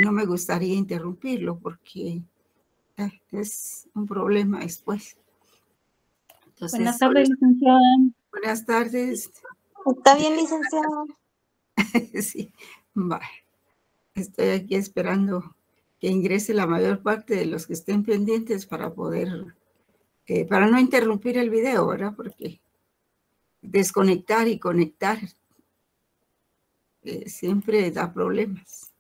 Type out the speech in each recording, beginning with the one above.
no me gustaría interrumpirlo porque es un problema después. Entonces, buenas tardes, licenciada. Buenas tardes. ¿Está bien, licenciada? Sí, vale. Estoy aquí esperando que ingrese la mayor parte de los que estén pendientes para poder, para no interrumpir el video, ¿verdad? Porque desconectar y conectar siempre da problemas.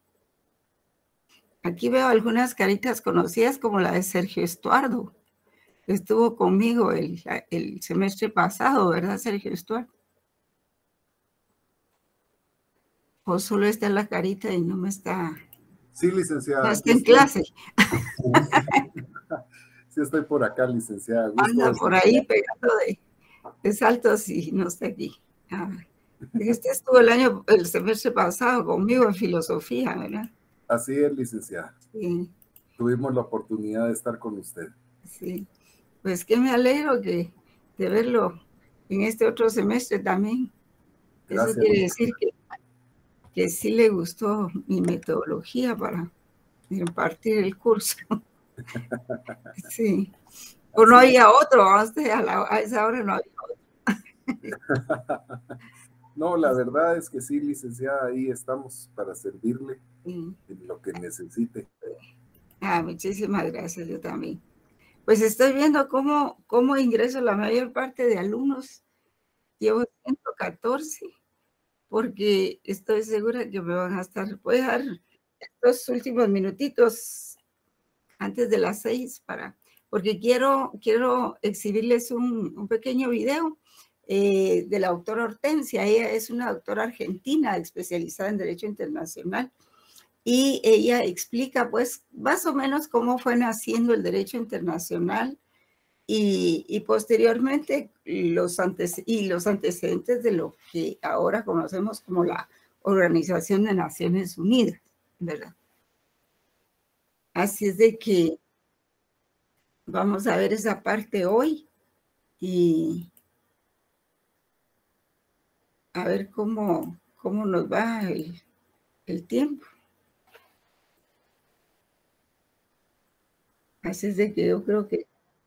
Aquí veo algunas caritas conocidas como la de Sergio Estuardo. Estuvo conmigo el semestre pasado, ¿verdad, Sergio Estuardo? ¿O solo está la carita y no me está? Sí, licenciada. No está en clase. Sí, estoy por acá, licenciada. Anda por ahí pegando de saltos y no está aquí. Este estuvo el semestre pasado conmigo en filosofía, ¿verdad? Así es, licenciada. Sí. Tuvimos la oportunidad de estar con usted. Sí. Pues que me alegro de verlo en este otro semestre también. Gracias. Eso quiere decir que sí le gustó mi metodología para impartir el curso. Sí. O no había otro, a esa hora no había otro. No, la verdad es que sí, licenciada, ahí estamos para servirle en lo que necesite. Muchísimas gracias, yo también. Pues estoy viendo cómo ingreso la mayor parte de alumnos. Llevo 114, porque estoy segura que me van a estar. Voy a dar estos últimos minutitos antes de las 6 porque quiero exhibirles un pequeño video de la doctora Hortensia. Ella es una doctora argentina especializada en Derecho Internacional y ella explica pues más o menos cómo fue naciendo el derecho internacional y posteriormente los antecedentes de lo que ahora conocemos como la Organización de Naciones Unidas, ¿verdad? Así es de que vamos a ver esa parte hoy y a ver cómo nos va el tiempo. Así es de que yo creo que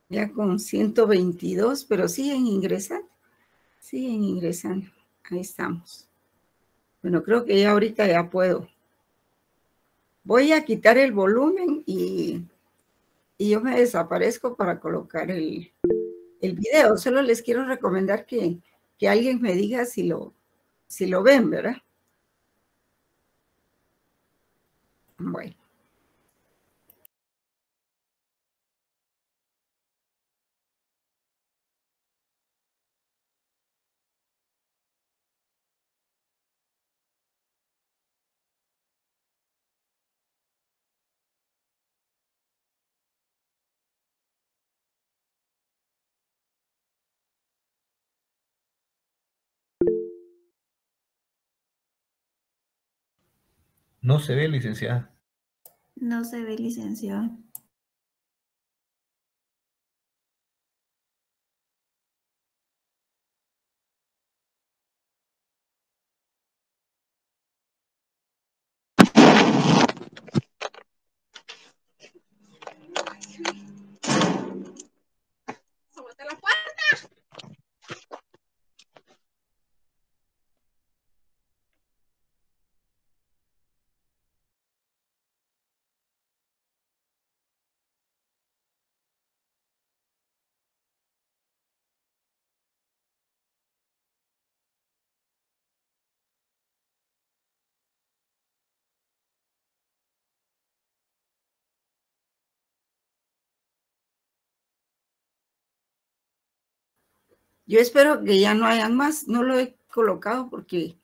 ya con 122, pero siguen ingresando. Ahí estamos. Bueno, creo que ya ahorita ya puedo. Voy a quitar el volumen y yo me desaparezco para colocar el video. Solo les quiero recomendar que alguien me diga si lo ven, ¿verdad? Bueno. No se ve, licenciada. No se ve, licenciada. ¡Súbete la puerta! Yo espero que ya no hayan más. No lo he colocado porque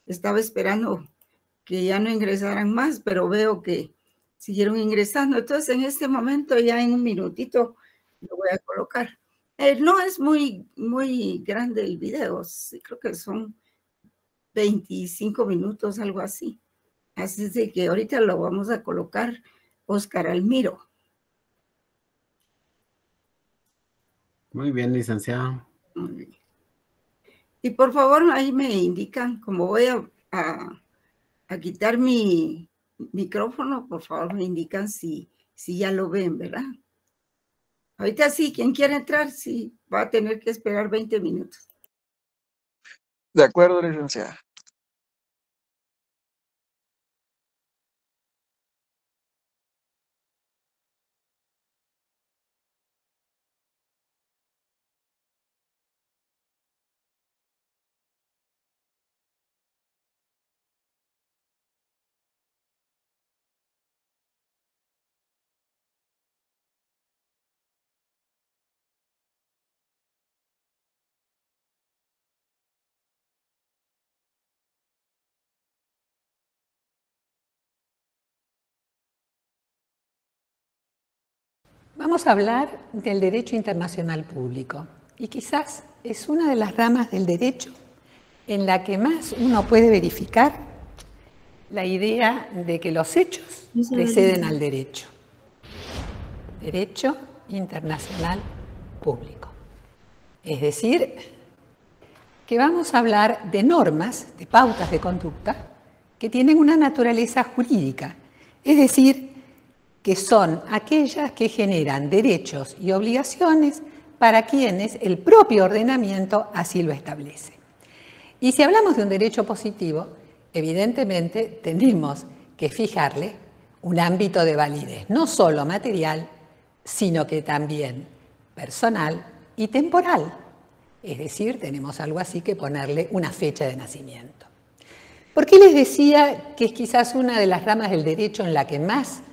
estaba esperando que ya no ingresaran más, pero veo que siguieron ingresando. Entonces, en este momento, ya en un minutito, lo voy a colocar. No es muy grande el video. Sí, creo que son 25 minutos, algo así. Así es de que ahorita lo vamos a colocar Oscar Almiro. Muy bien, licenciada. Muy bien. Y por favor, ahí me indican, como voy a quitar mi micrófono, por favor me indican si ya lo ven, ¿verdad? Ahorita sí, quien quiera entrar, sí, va a tener que esperar 20 minutos. De acuerdo, licenciada. Vamos a hablar del derecho internacional público y quizás es una de las ramas del derecho en la que más uno puede verificar la idea de que los hechos preceden al derecho. Derecho internacional público. Es decir, que vamos a hablar de normas, de pautas de conducta que tienen una naturaleza jurídica, es decir, que son aquellas que generan derechos y obligaciones para quienes el propio ordenamiento así lo establece. Y si hablamos de un derecho positivo, evidentemente tenemos que fijarle un ámbito de validez, no solo material, sino que también personal y temporal. Es decir, tenemos algo así que ponerle una fecha de nacimiento. ¿Por qué les decía que es quizás una de las ramas del derecho en la que más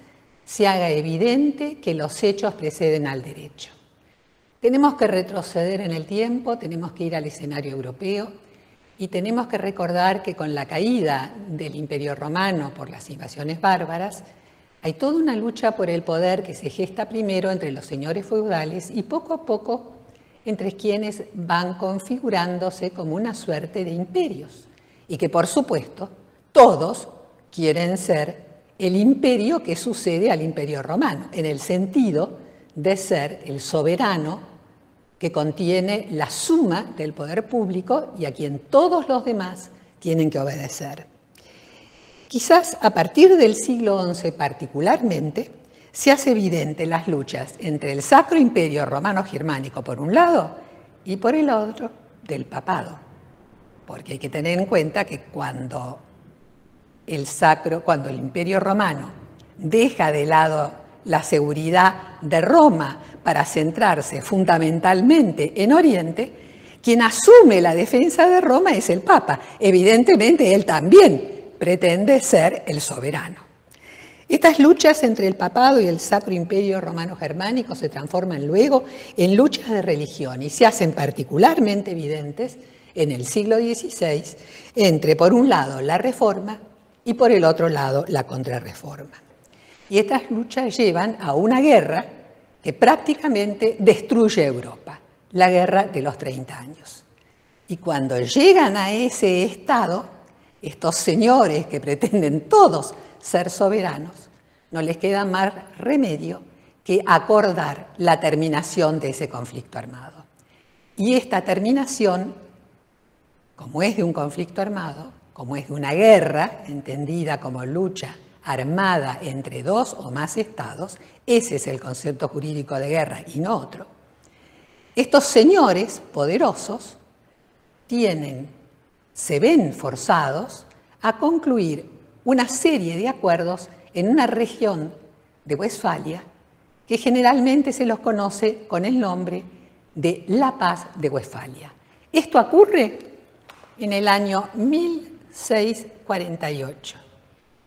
se haga evidente que los hechos preceden al derecho? Tenemos que retroceder en el tiempo, tenemos que ir al escenario europeo y tenemos que recordar que con la caída del Imperio Romano por las invasiones bárbaras, hay toda una lucha por el poder que se gesta primero entre los señores feudales y poco a poco entre quienes van configurándose como una suerte de imperios y que, por supuesto, todos quieren ser el imperio que sucede al Imperio Romano, en el sentido de ser el soberano que contiene la suma del poder público y a quien todos los demás tienen que obedecer. Quizás a partir del siglo XI particularmente, se hace evidente las luchas entre el Sacro Imperio Romano Germánico por un lado y por el otro del papado. Porque hay que tener en cuenta que cuando el Imperio Romano deja de lado la seguridad de Roma para centrarse fundamentalmente en Oriente, quien asume la defensa de Roma es el Papa. Evidentemente, él también pretende ser el soberano. Estas luchas entre el papado y el Sacro Imperio Romano Germánico se transforman luego en luchas de religión y se hacen particularmente evidentes en el siglo XVI entre, por un lado, la Reforma y, por el otro lado, la Contrarreforma. Y estas luchas llevan a una guerra que prácticamente destruye Europa, la Guerra de los 30 años. Y cuando llegan a ese estado, estos señores que pretenden todos ser soberanos, no les queda más remedio que acordar la terminación de ese conflicto armado. Y esta terminación, como es de un conflicto armado, como es de una guerra, entendida como lucha armada entre dos o más estados, ese es el concepto jurídico de guerra y no otro. Estos señores poderosos se ven forzados a concluir una serie de acuerdos en una región de Westfalia que generalmente se los conoce con el nombre de la Paz de Westfalia. Esto ocurre en el año 1648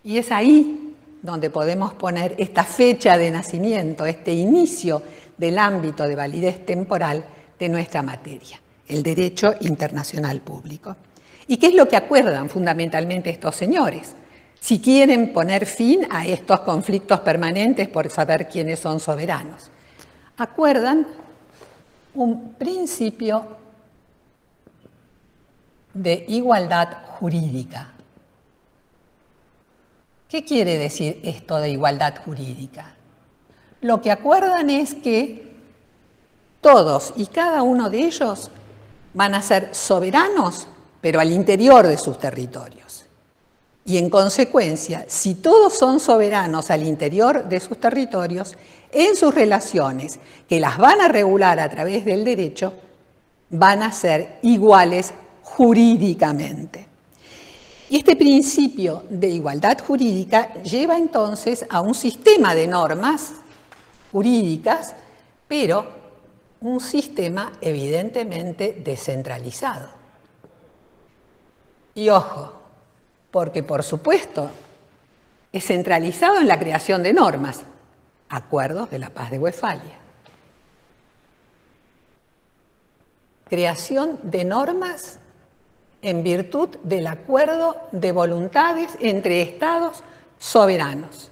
y es ahí donde podemos poner esta fecha de nacimiento, este inicio del ámbito de validez temporal de nuestra materia, el derecho internacional público. ¿Y qué es lo que acuerdan fundamentalmente estos señores? Si quieren poner fin a estos conflictos permanentes por saber quiénes son soberanos, acuerdan un principio de igualdad jurídica. ¿Qué quiere decir esto de igualdad jurídica? Lo que acuerdan es que todos y cada uno de ellos van a ser soberanos, pero al interior de sus territorios. Y en consecuencia, si todos son soberanos al interior de sus territorios, en sus relaciones, que las van a regular a través del derecho, van a ser iguales jurídicamente. Y este principio de igualdad jurídica lleva entonces a un sistema de normas jurídicas, pero un sistema evidentemente descentralizado. Y ojo, porque por supuesto es centralizado en la creación de normas, acuerdos de la Paz de Westfalia. Creación de normas en virtud del acuerdo de voluntades entre estados soberanos.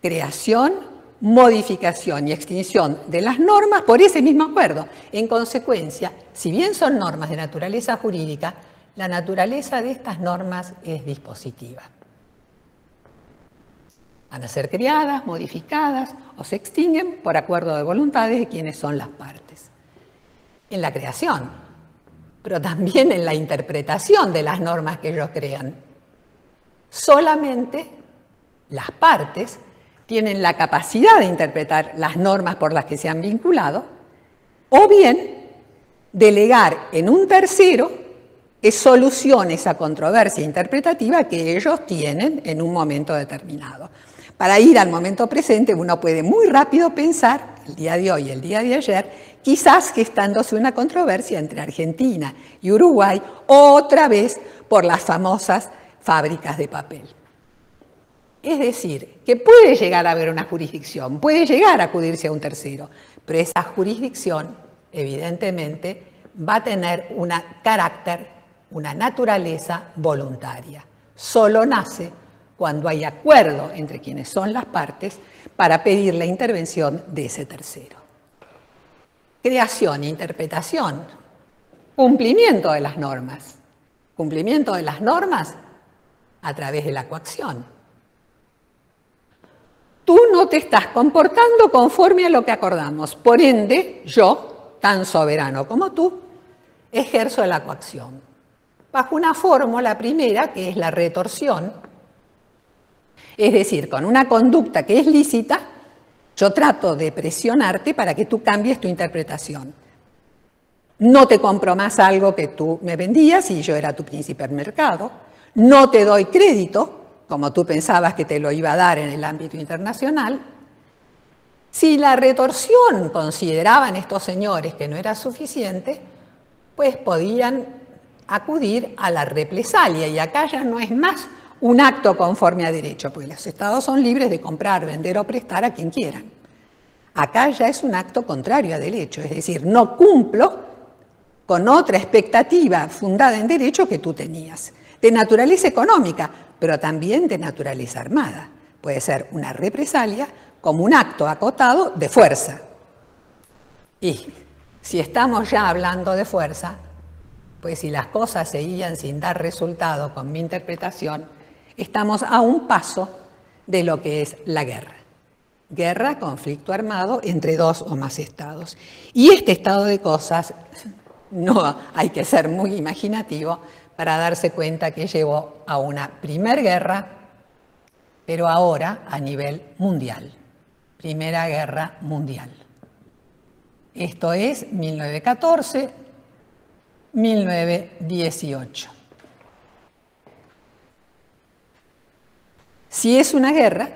Creación, modificación y extinción de las normas por ese mismo acuerdo. En consecuencia, si bien son normas de naturaleza jurídica, la naturaleza de estas normas es dispositiva. Van a ser creadas, modificadas o se extinguen por acuerdo de voluntades de quienes son las partes. En la creación, pero también en la interpretación de las normas que ellos crean. Solamente las partes tienen la capacidad de interpretar las normas por las que se han vinculado, o bien delegar en un tercero que solucione esa controversia interpretativa que ellos tienen en un momento determinado. Para ir al momento presente, uno puede muy rápido pensar, el día de hoy y el día de ayer, quizás gestándose una controversia entre Argentina y Uruguay, otra vez por las famosas fábricas de papel. Es decir, que puede llegar a haber una jurisdicción, puede llegar a acudirse a un tercero, pero esa jurisdicción, evidentemente, va a tener un carácter, una naturaleza voluntaria. Solo nace cuando hay acuerdo entre quienes son las partes para pedir la intervención de ese tercero. Creación e interpretación, cumplimiento de las normas. Cumplimiento de las normas a través de la coacción. Tú no te estás comportando conforme a lo que acordamos. Por ende, yo, tan soberano como tú, ejerzo la coacción. Bajo una fórmula primera, que es la retorsión, es decir, con una conducta que es lícita, yo trato de presionarte para que tú cambies tu interpretación. No te compro más algo que tú me vendías y yo era tu príncipe en mercado. No te doy crédito, como tú pensabas que te lo iba a dar en el ámbito internacional. Si la retorsión consideraban estos señores que no era suficiente, pues podían acudir a la represalia. Y acá ya no es más un acto conforme a derecho, porque los estados son libres de comprar, vender o prestar a quien quieran. Acá ya es un acto contrario a derecho, es decir, no cumplo con otra expectativa fundada en derecho que tú tenías, de naturaleza económica, pero también de naturaleza armada. Puede ser una represalia como un acto acotado de fuerza. Y si estamos ya hablando de fuerza, pues si las cosas seguían sin dar resultado con mi interpretación, estamos a un paso de lo que es la guerra. Guerra, conflicto armado entre dos o más estados. Y este estado de cosas, no hay que ser muy imaginativo para darse cuenta que llevó a una primer guerra, pero ahora a nivel mundial. Primera Guerra Mundial. Esto es 1914, 1918. Si es una guerra,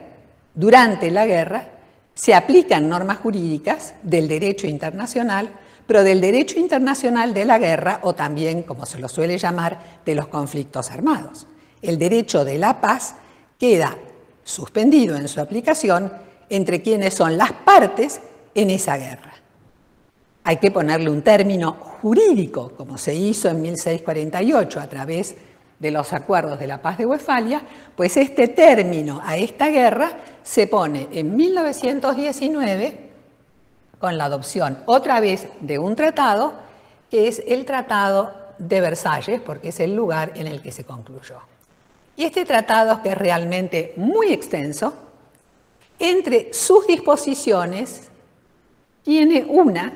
durante la guerra se aplican normas jurídicas del derecho internacional, pero del derecho internacional de la guerra, o también, como se lo suele llamar, de los conflictos armados. El derecho de la paz queda suspendido en su aplicación entre quienes son las partes en esa guerra. Hay que ponerle un término jurídico, como se hizo en 1648 a través de los acuerdos de la Paz de Westfalia, pues este término a esta guerra se pone en 1919 con la adopción otra vez de un tratado, que es el Tratado de Versalles, porque es el lugar en el que se concluyó. Y este tratado, que es realmente muy extenso, entre sus disposiciones tiene una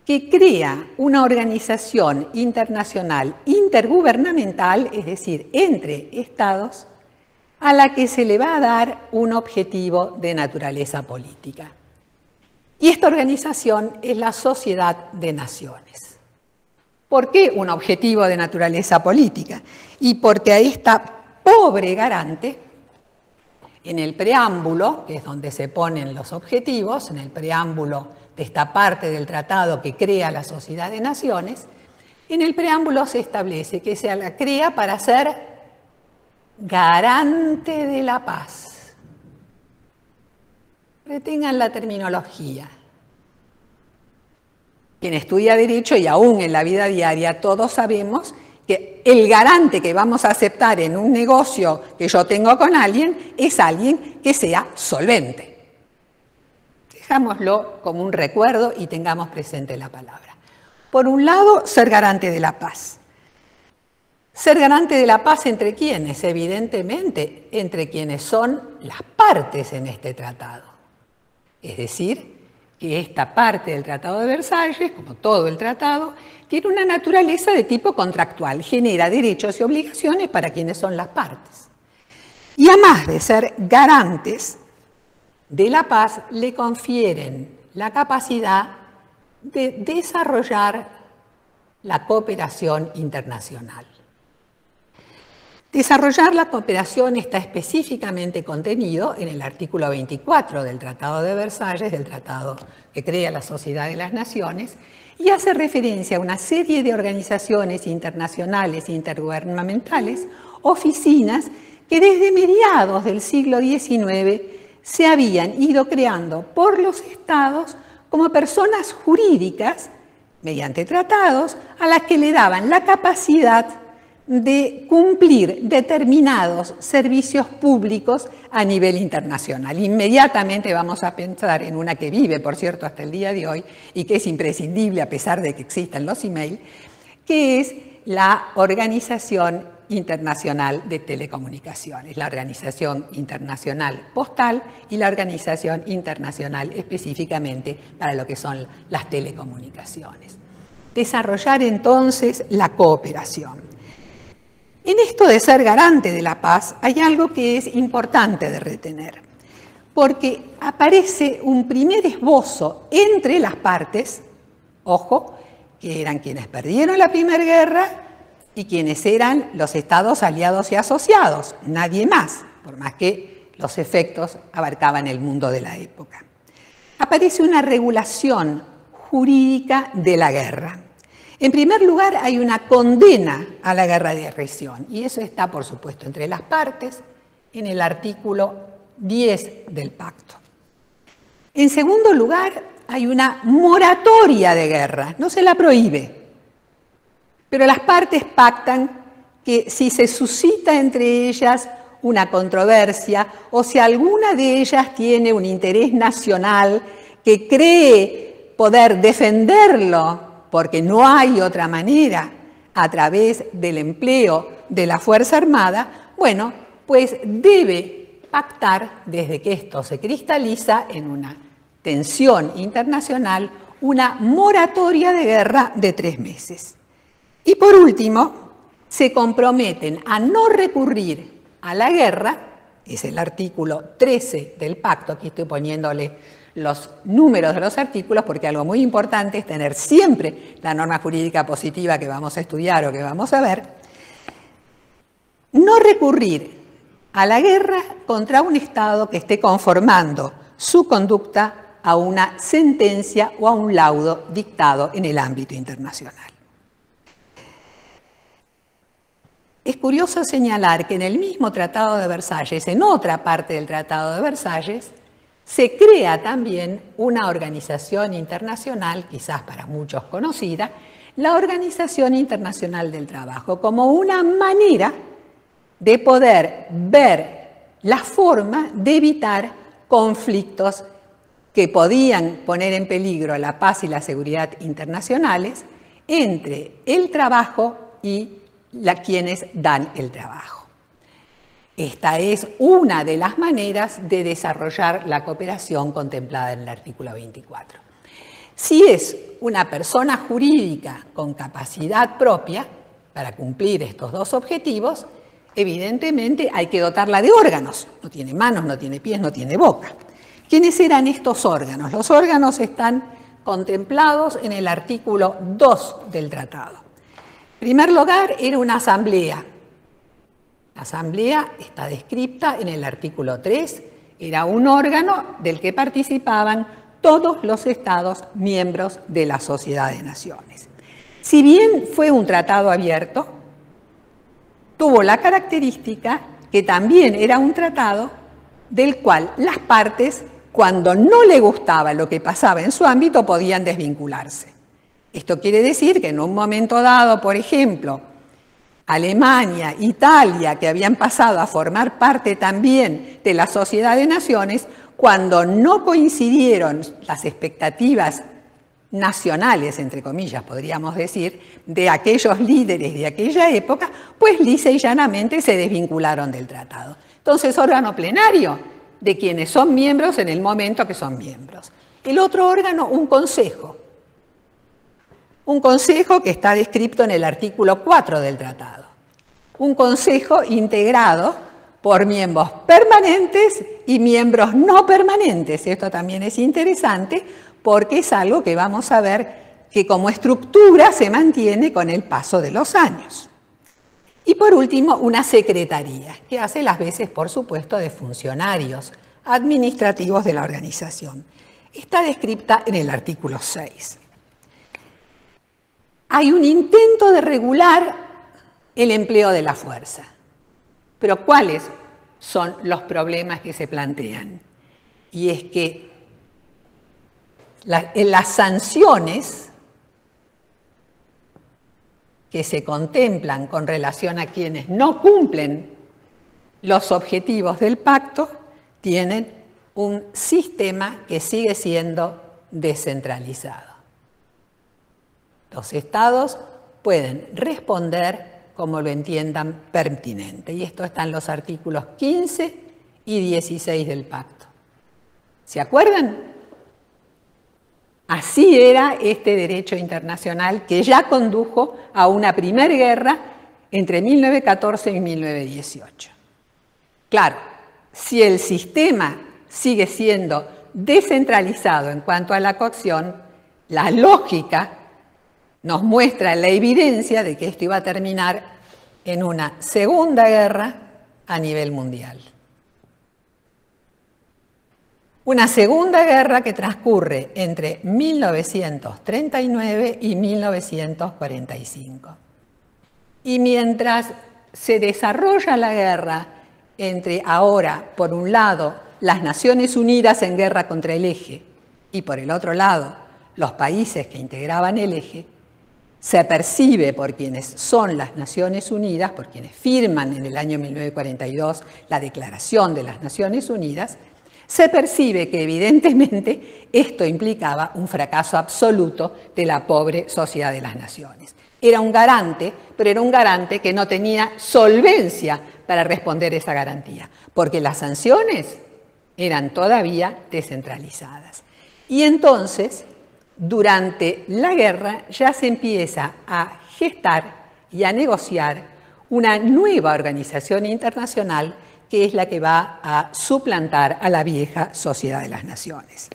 que crea una organización internacional intergubernamental, es decir, entre estados, a la que se le va a dar un objetivo de naturaleza política. Y esta organización es la Sociedad de Naciones. ¿Por qué un objetivo de naturaleza política? Y porque a esta pobre garante, en el preámbulo, que es donde se ponen los objetivos, en el preámbulo de esta parte del tratado que crea la Sociedad de Naciones, en el preámbulo se establece que se la crea para ser garante de la paz. Retengan la terminología. Quien estudia Derecho y aún en la vida diaria, todos sabemos que el garante que vamos a aceptar en un negocio que yo tengo con alguien es alguien que sea solvente. Dejámoslo como un recuerdo y tengamos presente la palabra. Por un lado, ser garante de la paz. Ser garante de la paz ¿entre quiénes? Evidentemente, entre quienes son las partes en este tratado. Es decir, que esta parte del Tratado de Versalles, como todo el tratado, tiene una naturaleza de tipo contractual, genera derechos y obligaciones para quienes son las partes. Y además de ser garantes de la paz, le confieren la capacidad de desarrollar la cooperación internacional. Desarrollar la cooperación está específicamente contenido en el artículo 24 del Tratado de Versalles, del tratado que crea la Sociedad de las Naciones, y hace referencia a una serie de organizaciones internacionales e intergubernamentales, oficinas que desde mediados del siglo XIX se habían ido creando por los estados como personas jurídicas, mediante tratados, a las que le daban la capacidad de cumplir determinados servicios públicos a nivel internacional. Inmediatamente vamos a pensar en una que vive, por cierto, hasta el día de hoy y que es imprescindible a pesar de que existan los emails, que es la Organización Internacional de Telecomunicaciones, la Organización Internacional Postal y la Organización Internacional específicamente para lo que son las telecomunicaciones. Desarrollar entonces la cooperación. En esto de ser garante de la paz hay algo que es importante de retener, porque aparece un primer esbozo entre las partes, ojo, que eran quienes perdieron la Primera Guerra y quienes eran los estados aliados y asociados, nadie más, por más que los efectos abarcaban el mundo de la época. Aparece una regulación jurídica de la guerra. En primer lugar, hay una condena a la guerra de agresión, y eso está, por supuesto, entre las partes en el artículo 10 del pacto. En segundo lugar, hay una moratoria de guerra, no se la prohíbe, pero las partes pactan que si se suscita entre ellas una controversia o si alguna de ellas tiene un interés nacional que cree poder defenderlo, porque no hay otra manera a través del empleo de la Fuerza Armada, bueno, pues debe pactar, desde que esto se cristaliza en una tensión internacional, una moratoria de guerra de 3 meses. Y por último, se comprometen a no recurrir a la guerra, es el artículo 13 del pacto, aquí estoy poniéndole los números de los artículos, porque algo muy importante es tener siempre la norma jurídica positiva que vamos a estudiar o que vamos a ver, no recurrir a la guerra contra un Estado que esté conformando su conducta a una sentencia o a un laudo dictado en el ámbito internacional. Es curioso señalar que en el mismo Tratado de Versalles, en otra parte del Tratado de Versalles, se crea también una organización internacional, quizás para muchos conocida, la Organización Internacional del Trabajo, como una manera de poder ver la forma de evitar conflictos que podían poner en peligro la paz y la seguridad internacionales entre el trabajo y quienes dan el trabajo. Esta es una de las maneras de desarrollar la cooperación contemplada en el artículo 24. Si es una persona jurídica con capacidad propia para cumplir estos dos objetivos, evidentemente hay que dotarla de órganos. No tiene manos, no tiene pies, no tiene boca. ¿Quiénes eran estos órganos? Los órganos están contemplados en el artículo 2 del tratado. En primer lugar, era una asamblea. La asamblea está descrita en el artículo 3. Era un órgano del que participaban todos los estados miembros de la Sociedad de Naciones. Si bien fue un tratado abierto, tuvo la característica que también era un tratado del cual las partes, cuando no le gustaba lo que pasaba en su ámbito, podían desvincularse. Esto quiere decir que en un momento dado, por ejemplo, Alemania, Italia, que habían pasado a formar parte también de la Sociedad de Naciones, cuando no coincidieron las expectativas nacionales, entre comillas, podríamos decir, de aquellos líderes de aquella época, pues lisa y llanamente se desvincularon del tratado. Entonces, órgano plenario de quienes son miembros en el momento que son miembros. El otro órgano, un consejo. Un consejo que está descrito en el artículo 4 del tratado. Un consejo integrado por miembros permanentes y miembros no permanentes. Esto también es interesante porque es algo que vamos a ver que como estructura se mantiene con el paso de los años. Y por último, una secretaría, que hace las veces, por supuesto, de funcionarios administrativos de la organización. Está descrita en el artículo 6. Hay un intento de regular el empleo de la fuerza. Pero ¿cuáles son los problemas que se plantean? Y es que en las sanciones que se contemplan con relación a quienes no cumplen los objetivos del pacto tienen un sistema que sigue siendo descentralizado. Los estados pueden responder como lo entiendan pertinente. Y esto está en los artículos 15 y 16 del pacto. ¿Se acuerdan? Así era este derecho internacional que ya condujo a una primera guerra entre 1914 y 1918. Claro, si el sistema sigue siendo descentralizado en cuanto a la coacción, la lógica nos muestra la evidencia de que esto iba a terminar en una segunda guerra a nivel mundial. Una segunda guerra que transcurre entre 1939 y 1945. Y mientras se desarrolla la guerra entre ahora, por un lado, las Naciones Unidas en guerra contra el eje y por el otro lado, los países que integraban el eje, se percibe por quienes son las Naciones Unidas, por quienes firman en el año 1942 la Declaración de las Naciones Unidas, se percibe que evidentemente esto implicaba un fracaso absoluto de la pobre Sociedad de las Naciones. Era un garante, pero era un garante que no tenía solvencia para responder esa garantía, porque las sanciones eran todavía descentralizadas. Y entonces, durante la guerra ya se empieza a gestar y a negociar una nueva organización internacional que es la que va a suplantar a la vieja Sociedad de las Naciones.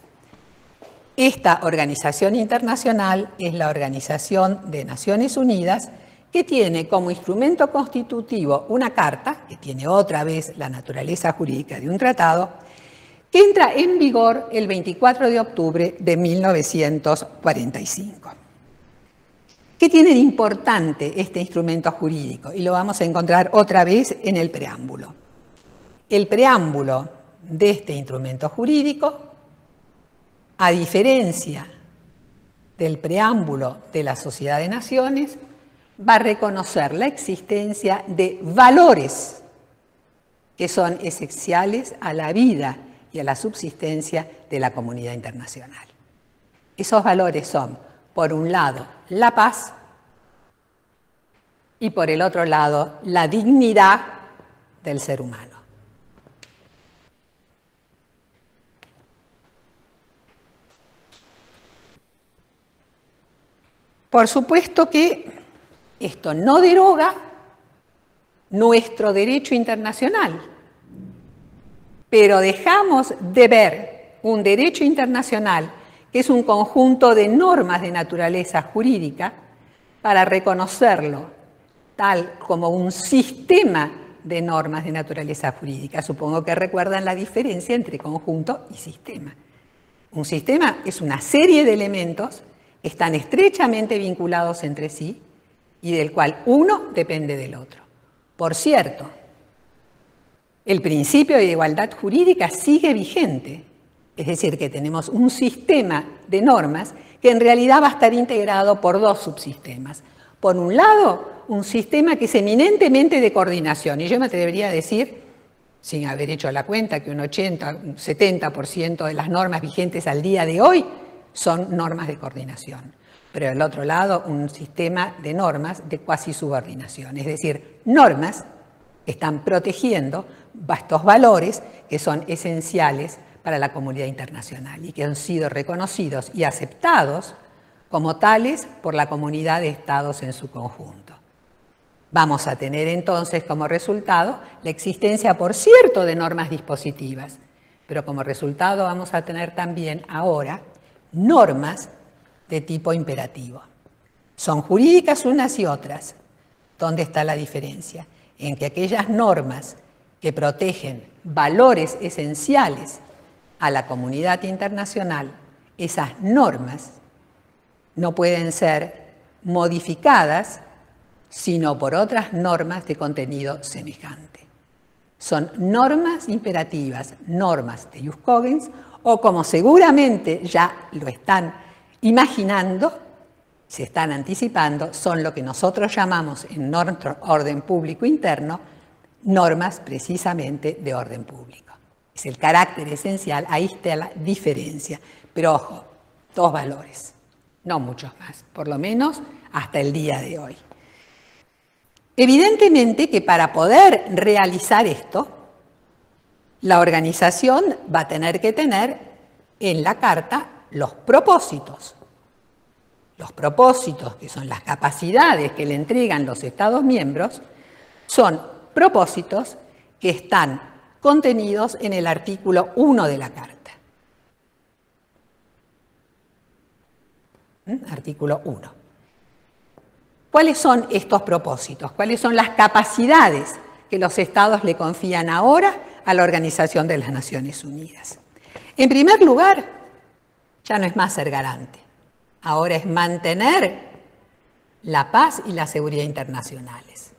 Esta organización internacional es la Organización de Naciones Unidas, que tiene como instrumento constitutivo una carta, que tiene otra vez la naturaleza jurídica de un tratado, que entra en vigor el 24 de octubre de 1945. ¿Qué tiene de importante este instrumento jurídico? Y lo vamos a encontrar otra vez en el preámbulo. El preámbulo de este instrumento jurídico, a diferencia del preámbulo de la Sociedad de Naciones, va a reconocer la existencia de valores que son esenciales a la vida y a la subsistencia de la comunidad internacional. Esos valores son, por un lado, la paz y por el otro lado, la dignidad del ser humano. por supuesto que esto no deroga nuestro derecho internacional, pero dejamos de ver un derecho internacional que es un conjunto de normas de naturaleza jurídica para reconocerlo tal como un sistema de normas de naturaleza jurídica. Supongo que recuerdan la diferencia entre conjunto y sistema. Un sistema es una serie de elementos que están estrechamente vinculados entre sí y del cual uno depende del otro. Por cierto, el principio de igualdad jurídica sigue vigente, es decir, que tenemos un sistema de normas que en realidad va a estar integrado por dos subsistemas. Por un lado, un sistema que es eminentemente de coordinación, y yo me atrevería a decir, sin haber hecho la cuenta, que un 80, un 70% de las normas vigentes al día de hoy son normas de coordinación. Pero del otro lado, un sistema de normas de cuasi subordinación, es decir, normas que están protegiendo estos valores que son esenciales para la comunidad internacional y que han sido reconocidos y aceptados como tales por la comunidad de estados en su conjunto. Vamos a tener entonces como resultado la existencia, por cierto, de normas dispositivas, pero como resultado vamos a tener también ahora normas de tipo imperativo. Son jurídicas unas y otras. ¿Dónde está la diferencia? En que aquellas normas que protegen valores esenciales a la comunidad internacional, esas normas no pueden ser modificadas sino por otras normas de contenido semejante. Son normas imperativas, normas de ius cogens, o como seguramente ya lo están imaginando, se están anticipando, son lo que nosotros llamamos en nuestro orden público interno, normas precisamente de orden público. Es el carácter esencial, ahí está la diferencia. Pero ojo, dos valores, no muchos más, por lo menos hasta el día de hoy. Evidentemente que para poder realizar esto, la organización va a tener que tener en la Carta los propósitos. Los propósitos, que son las capacidades que le entregan los Estados miembros, son propósitos que están contenidos en el artículo 1 de la Carta. Artículo 1. ¿Cuáles son estos propósitos? ¿Cuáles son las capacidades que los Estados le confían ahora a la Organización de las Naciones Unidas? En primer lugar, ya no es más ser garante. Ahora es mantener la paz y la seguridad internacionales.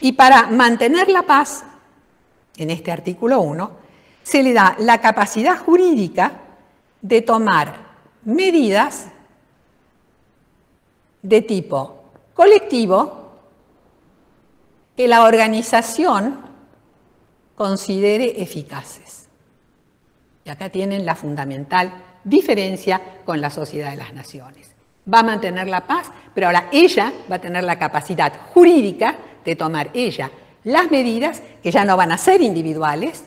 Y para mantener la paz, en este artículo 1, se le da la capacidad jurídica de tomar medidas de tipo colectivo que la organización considere eficaces. Y acá tienen la fundamental diferencia con la Sociedad de las Naciones. Va a mantener la paz, pero ahora ella va a tener la capacidad jurídica de tomar ella las medidas que ya no van a ser individuales,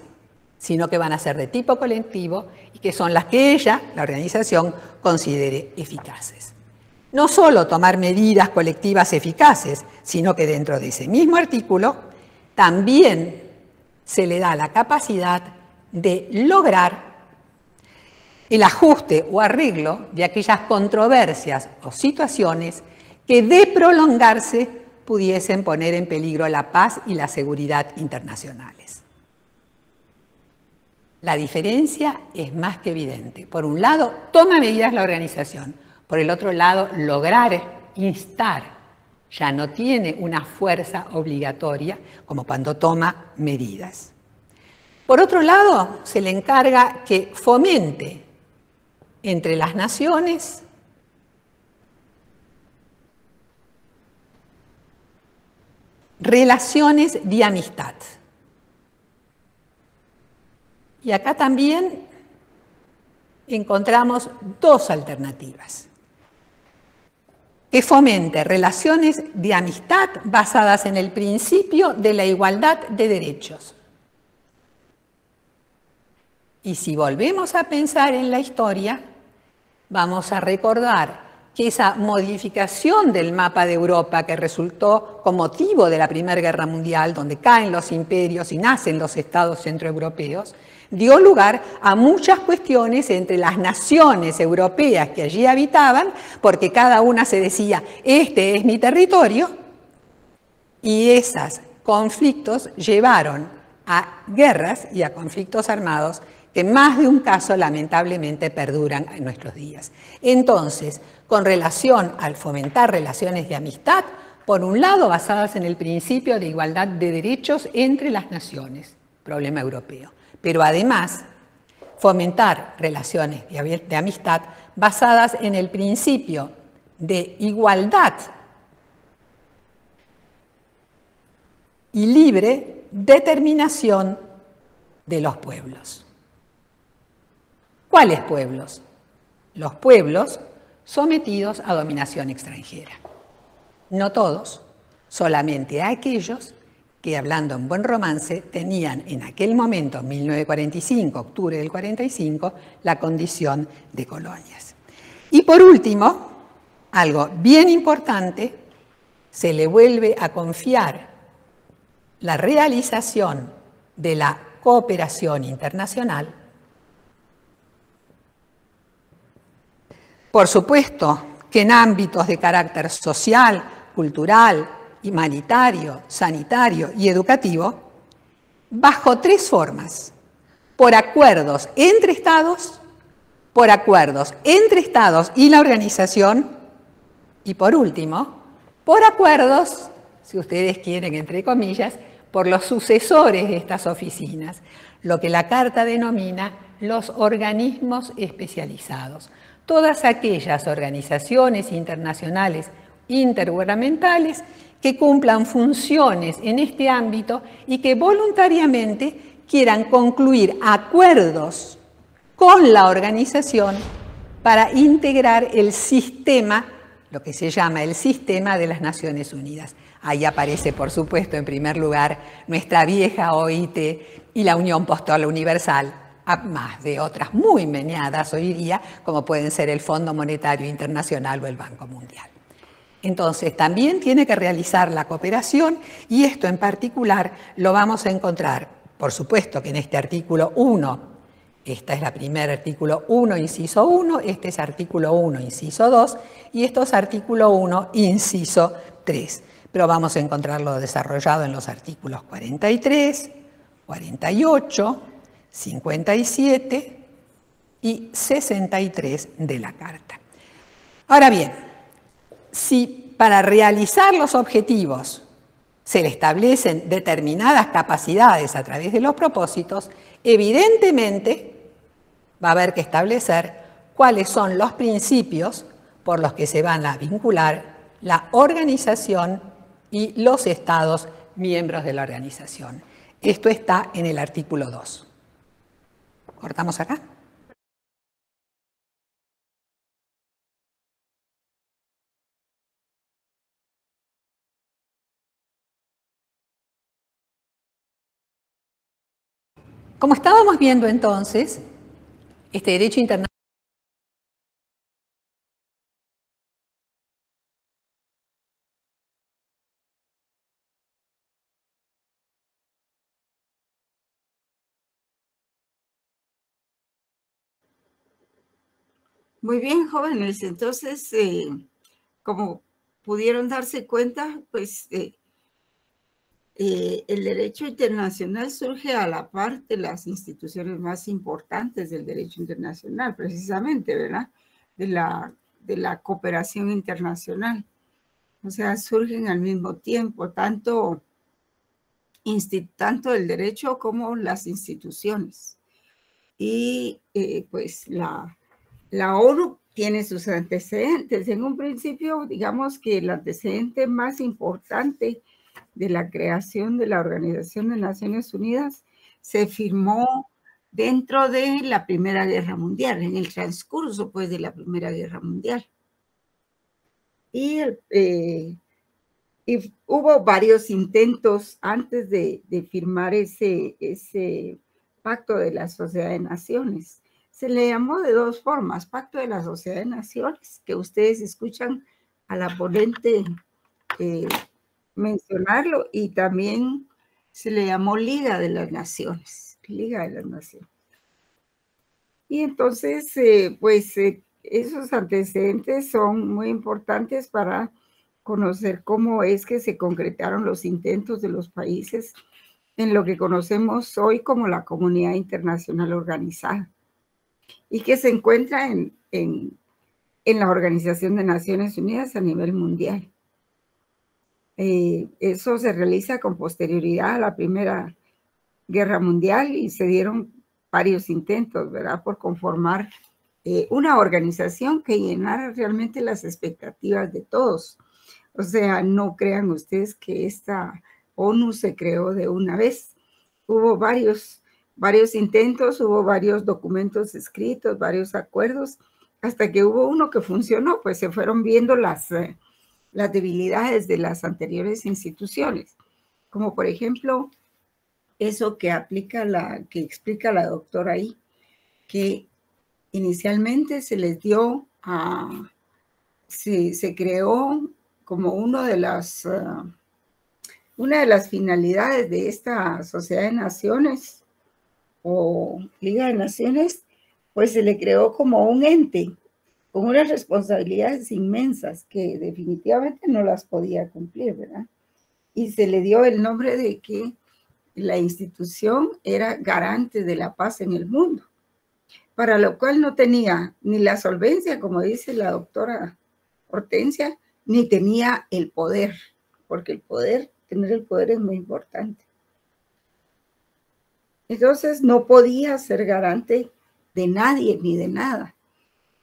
sino que van a ser de tipo colectivo y que son las que ella, la organización, considere eficaces. No solo tomar medidas colectivas eficaces, sino que dentro de ese mismo artículo también se le da la capacidad de lograr el ajuste o arreglo de aquellas controversias o situaciones que de prolongarse pudiesen poner en peligro la paz y la seguridad internacionales. La diferencia es más que evidente. Por un lado, toma medidas la organización. Por el otro lado, lograr instar ya no tiene una fuerza obligatoria como cuando toma medidas. Por otro lado, se le encarga que fomente entre las naciones relaciones de amistad. Y acá también encontramos dos alternativas. Que fomente relaciones de amistad basadas en el principio de la igualdad de derechos. Y si volvemos a pensar en la historia, vamos a recordar que esa modificación del mapa de Europa que resultó con motivo de la Primera Guerra Mundial, donde caen los imperios y nacen los estados centroeuropeos, dio lugar a muchas cuestiones entre las naciones europeas que allí habitaban, porque cada una se decía, este es mi territorio, y esos conflictos llevaron a guerras y a conflictos armados que en más de un caso lamentablemente perduran en nuestros días. Entonces, con relación al fomentar relaciones de amistad, por un lado basadas en el principio de igualdad de derechos entre las naciones, problema europeo, pero además fomentar relaciones de amistad basadas en el principio de igualdad y libre determinación de los pueblos. ¿Cuáles pueblos? Los pueblos sometidos a dominación extranjera. No todos, solamente aquellos que, hablando en buen romance, tenían en aquel momento, 1945, octubre del 45, la condición de colonias. Y por último, algo bien importante, se le vuelve a confiar la realización de la cooperación internacional. Por supuesto que en ámbitos de carácter social, cultural, humanitario, sanitario y educativo, bajo tres formas: por acuerdos entre Estados y la organización, y por último, por acuerdos, si ustedes quieren, entre comillas, por los sucesores de estas oficinas, lo que la Carta denomina los organismos especializados. Todas aquellas organizaciones internacionales intergubernamentales que cumplan funciones en este ámbito y que voluntariamente quieran concluir acuerdos con la organización para integrar el sistema, lo que se llama el sistema de las Naciones Unidas. Ahí aparece, por supuesto, en primer lugar, nuestra vieja OIT y la Unión Postal Universal, más de otras muy meneadas hoy día, como pueden ser el Fondo Monetario Internacional o el Banco Mundial. Entonces, también tiene que realizar la cooperación, y esto en particular lo vamos a encontrar, por supuesto, que en este artículo 1, este es el primer artículo 1, inciso 1, este es artículo 1, inciso 2, y esto es artículo 1, inciso 3. Pero vamos a encontrarlo desarrollado en los artículos 43, 48, 57 y 63 de la Carta. Ahora bien, si para realizar los objetivos se le establecen determinadas capacidades a través de los propósitos, evidentemente va a haber que establecer cuáles son los principios por los que se van a vincular la organización y los estados miembros de la organización. Esto está en el artículo 2. ¿Cortamos acá? Como estábamos viendo entonces, este derecho internacional Muy bien, jóvenes. Entonces, como pudieron darse cuenta, pues el derecho internacional surge a la par de las instituciones más importantes del derecho internacional, precisamente, ¿verdad? De la cooperación internacional. O sea, surgen al mismo tiempo, tanto el derecho como las instituciones. Y pues la ONU tiene sus antecedentes. En un principio, digamos que el antecedente más importante de la creación de la Organización de Naciones Unidas se firmó dentro de la Primera Guerra Mundial, en el transcurso pues de la Primera Guerra Mundial. Y hubo varios intentos antes de firmar ese pacto de la Sociedad de Naciones. Se le llamó de dos formas, Pacto de la Sociedad de Naciones, que ustedes escuchan a la ponente mencionarlo, y también se le llamó Liga de las Naciones, Liga de las Naciones. Y entonces, esos antecedentes son muy importantes para conocer cómo es que se concretaron los intentos de los países en lo que conocemos hoy como la comunidad internacional organizada, y que se encuentra en la Organización de Naciones Unidas a nivel mundial. Eso se realiza con posterioridad a la Primera Guerra Mundial, y se dieron varios intentos, ¿verdad?, por conformar una organización que llenara realmente las expectativas de todos. O sea, no crean ustedes que esta ONU se creó de una vez. Hubo varios intentos, hubo varios documentos escritos, varios acuerdos, hasta que hubo uno que funcionó, pues se fueron viendo las debilidades de las anteriores instituciones, como por ejemplo eso que explica la doctora ahí, que inicialmente se les dio se creó como una de las finalidades de esta Sociedad de Naciones o Liga de Naciones, pues se le creó como un ente con unas responsabilidades inmensas que definitivamente no las podía cumplir, ¿verdad? Y se le dio el nombre de que la institución era garante de la paz en el mundo, para lo cual no tenía ni la solvencia, como dice la doctora Hortensia, ni tenía el poder, porque tener el poder es muy importante. Entonces no podía ser garante de nadie ni de nada.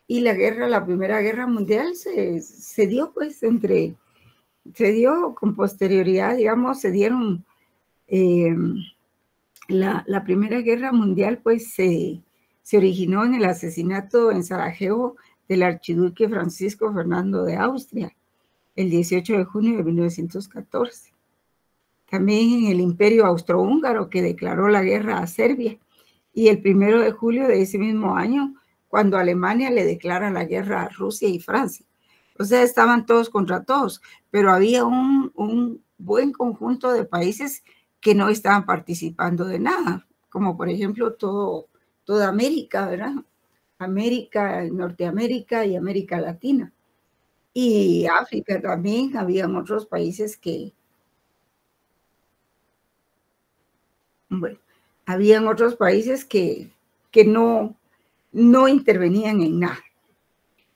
Y la Primera Guerra Mundial se dio pues se dio con posterioridad, digamos, se dieron la Primera Guerra Mundial pues se originó en el asesinato en Sarajevo del archiduque Francisco Fernando de Austria, el 18 de junio de 1914. También en el Imperio Austrohúngaro, que declaró la guerra a Serbia, y el 1 de julio de ese mismo año, cuando Alemania le declara la guerra a Rusia y Francia. O sea, estaban todos contra todos, pero había un buen conjunto de países que no estaban participando de nada, como por ejemplo toda América, ¿verdad? América, Norteamérica y América Latina. Y África también, habían otros países habían otros países que no intervenían en nada.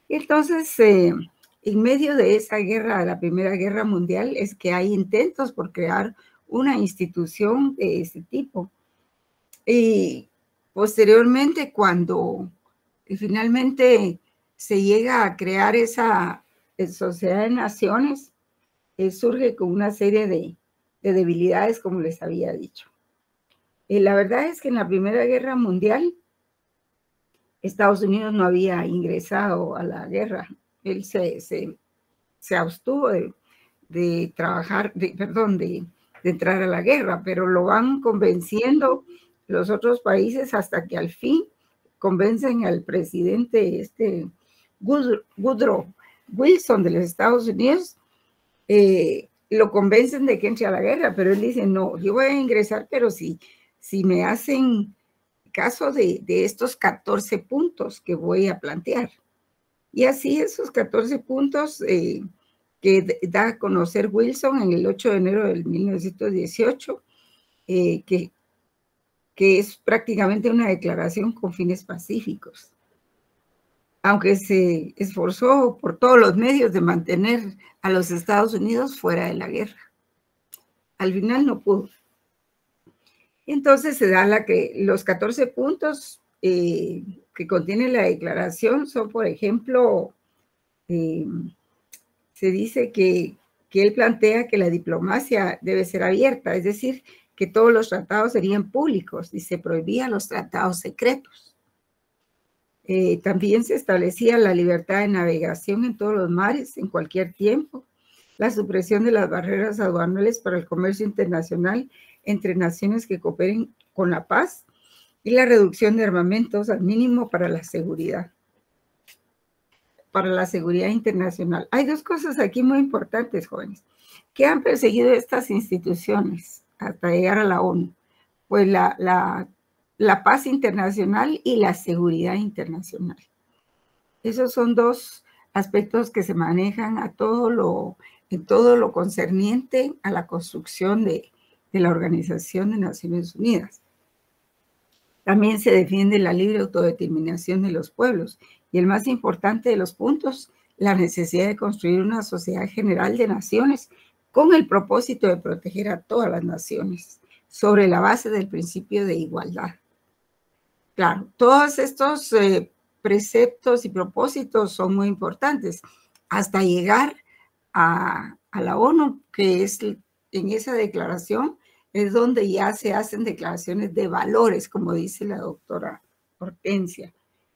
Entonces, en medio de esa guerra, la Primera Guerra Mundial, es que hay intentos por crear una institución de ese tipo. Y posteriormente, cuando finalmente se llega a crear esa Sociedad de Naciones, surge con una serie de debilidades, como les había dicho. La verdad es que en la Primera Guerra Mundial, Estados Unidos no había ingresado a la guerra. Él se abstuvo de entrar a la guerra, pero lo van convenciendo los otros países hasta que al fin convencen al presidente Woodrow Wilson de los Estados Unidos, lo convencen de que entre a la guerra, pero él dice, no, yo voy a ingresar, pero si me hacen caso de estos 14 puntos que voy a plantear. Y así esos 14 puntos que da a conocer Wilson en el 8 de enero de 1918, que es prácticamente una declaración con fines pacíficos. Aunque se esforzó por todos los medios de mantener a los Estados Unidos fuera de la guerra. Al final no pudo. Entonces se da los 14 puntos que contiene la declaración son, por ejemplo, se dice que él plantea que la diplomacia debe ser abierta, es decir, que todos los tratados serían públicos y se prohibían los tratados secretos. También se establecía la libertad de navegación en todos los mares, en cualquier tiempo, la supresión de las barreras aduanales para el comercio internacional entre naciones que cooperen con la paz, y la reducción de armamentos al mínimo para la seguridad internacional. Hay dos cosas aquí muy importantes, jóvenes, que han perseguido estas instituciones hasta llegar a la ONU. Pues la paz internacional y la seguridad internacional. Esos son dos aspectos que se manejan en todo lo concerniente a la construcción de la Organización de Naciones Unidas. También se defiende la libre autodeterminación de los pueblos y el más importante de los puntos, la necesidad de construir una sociedad general de naciones con el propósito de proteger a todas las naciones sobre la base del principio de igualdad. Claro, todos estos preceptos y propósitos son muy importantes hasta llegar a la ONU, que es en esa declaración, es donde ya se hacen declaraciones de valores, como dice la doctora Hortensia.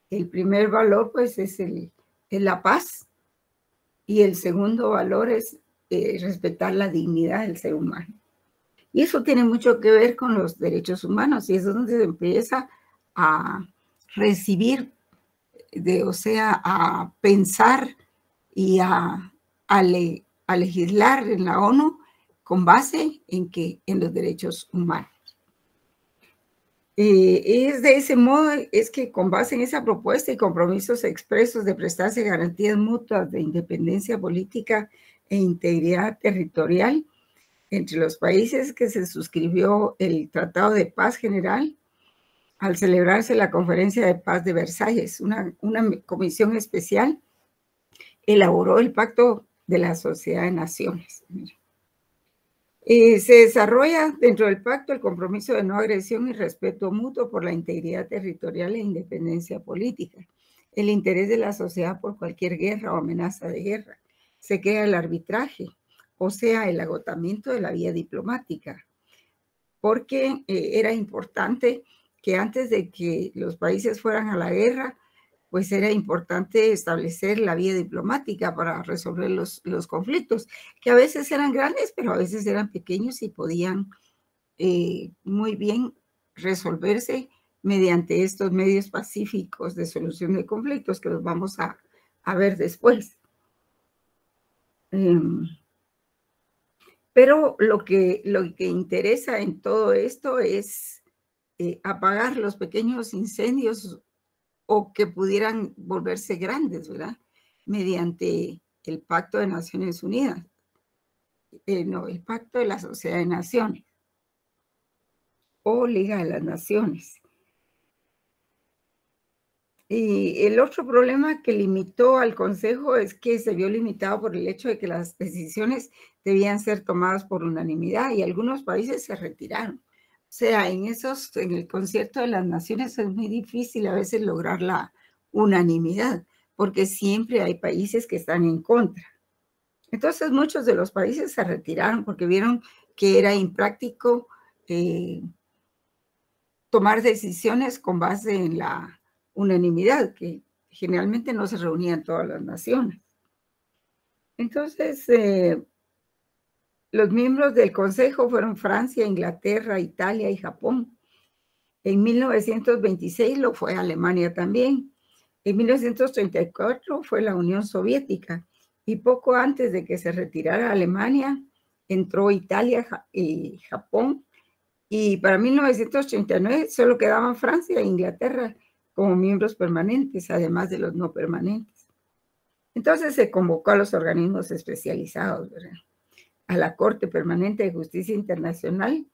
El primer valor, pues, es la paz, y el segundo valor es respetar la dignidad del ser humano. Y eso tiene mucho que ver con los derechos humanos, y es donde se empieza a recibir, o sea, a pensar y a legislar en la ONU con base en los derechos humanos. Es de ese modo, es que con base en esa propuesta y compromisos expresos de prestarse garantías mutuas de independencia política e integridad territorial entre los países, que se suscribió el Tratado de Paz General al celebrarse la Conferencia de Paz de Versalles. Una comisión especial elaboró el Pacto de la Sociedad de Naciones. Se desarrolla dentro del pacto el compromiso de no agresión y respeto mutuo por la integridad territorial e independencia política, el interés de la sociedad por cualquier guerra o amenaza de guerra. Se crea el arbitraje, o sea, el agotamiento de la vía diplomática, porque era importante que antes de que los países fueran a la guerra, pues era importante establecer la vía diplomática para resolver los conflictos, que a veces eran grandes, pero a veces eran pequeños y podían muy bien resolverse mediante estos medios pacíficos de solución de conflictos que los vamos a ver después. Pero lo que interesa en todo esto es apagar los pequeños incendios o que pudieran volverse grandes, ¿verdad? Mediante el Pacto de Naciones Unidas. El Pacto de la Sociedad de Naciones o Liga de las Naciones. Y el otro problema que limitó al Consejo es que se vio limitado por el hecho de que las decisiones debían ser tomadas por unanimidad y algunos países se retiraron. O sea, en el concierto de las naciones es muy difícil a veces lograr la unanimidad, porque siempre hay países que están en contra. Entonces, muchos de los países se retiraron porque vieron que era impráctico tomar decisiones con base en la unanimidad, que generalmente no se reunían todas las naciones. Entonces, los miembros del Consejo fueron Francia, Inglaterra, Italia y Japón. En 1926 lo fue Alemania también. En 1934 fue la Unión Soviética. Y poco antes de que se retirara Alemania, entró Italia y Japón. Y para 1939 solo quedaban Francia e Inglaterra como miembros permanentes, además de los no permanentes. Entonces se convocó a los organismos especializados, ¿verdad? A la Corte Permanente de Justicia Internacional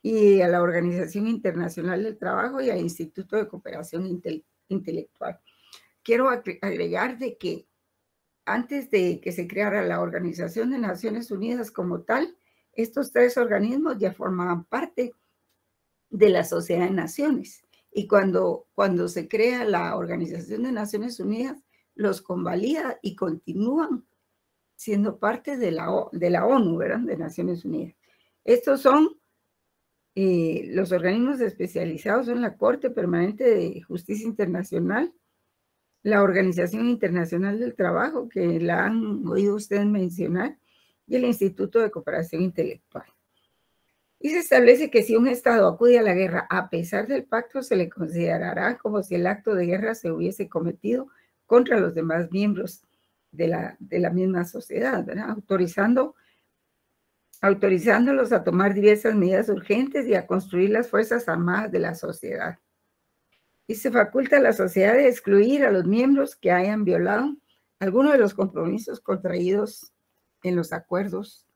y a la Organización Internacional del Trabajo y al Instituto de Cooperación Intelectual. Quiero agregar de que antes de que se creara la Organización de Naciones Unidas como tal, estos tres organismos ya formaban parte de la Sociedad de Naciones. Y cuando se crea la Organización de Naciones Unidas, los convalida y continúan siendo parte de la ONU, ¿verdad? De Naciones Unidas. Estos son los organismos especializados, son la Corte Permanente de Justicia Internacional, la Organización Internacional del Trabajo, que la han oído ustedes mencionar, y el Instituto de Cooperación Intelectual. Y se establece que si un Estado acude a la guerra a pesar del pacto, se le considerará como si el acto de guerra se hubiese cometido contra los demás miembros de la misma sociedad, ¿verdad? Autorizándolos a tomar diversas medidas urgentes y a construir las fuerzas armadas de la sociedad. Y se faculta a la sociedad de excluir a los miembros que hayan violado alguno de los compromisos contraídos en los acuerdos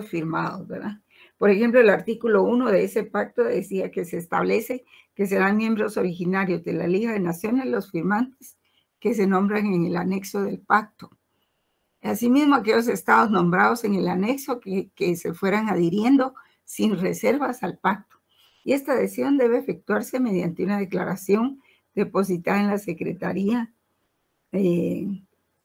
firmados, ¿verdad? Por ejemplo, el artículo 1 de ese pacto decía que se establece que serán miembros originarios de la Liga de Naciones los firmantes que se nombran en el anexo del pacto. Asimismo, aquellos estados nombrados en el anexo que se fueran adhiriendo sin reservas al pacto. Y esta adhesión debe efectuarse mediante una declaración depositada en la Secretaría de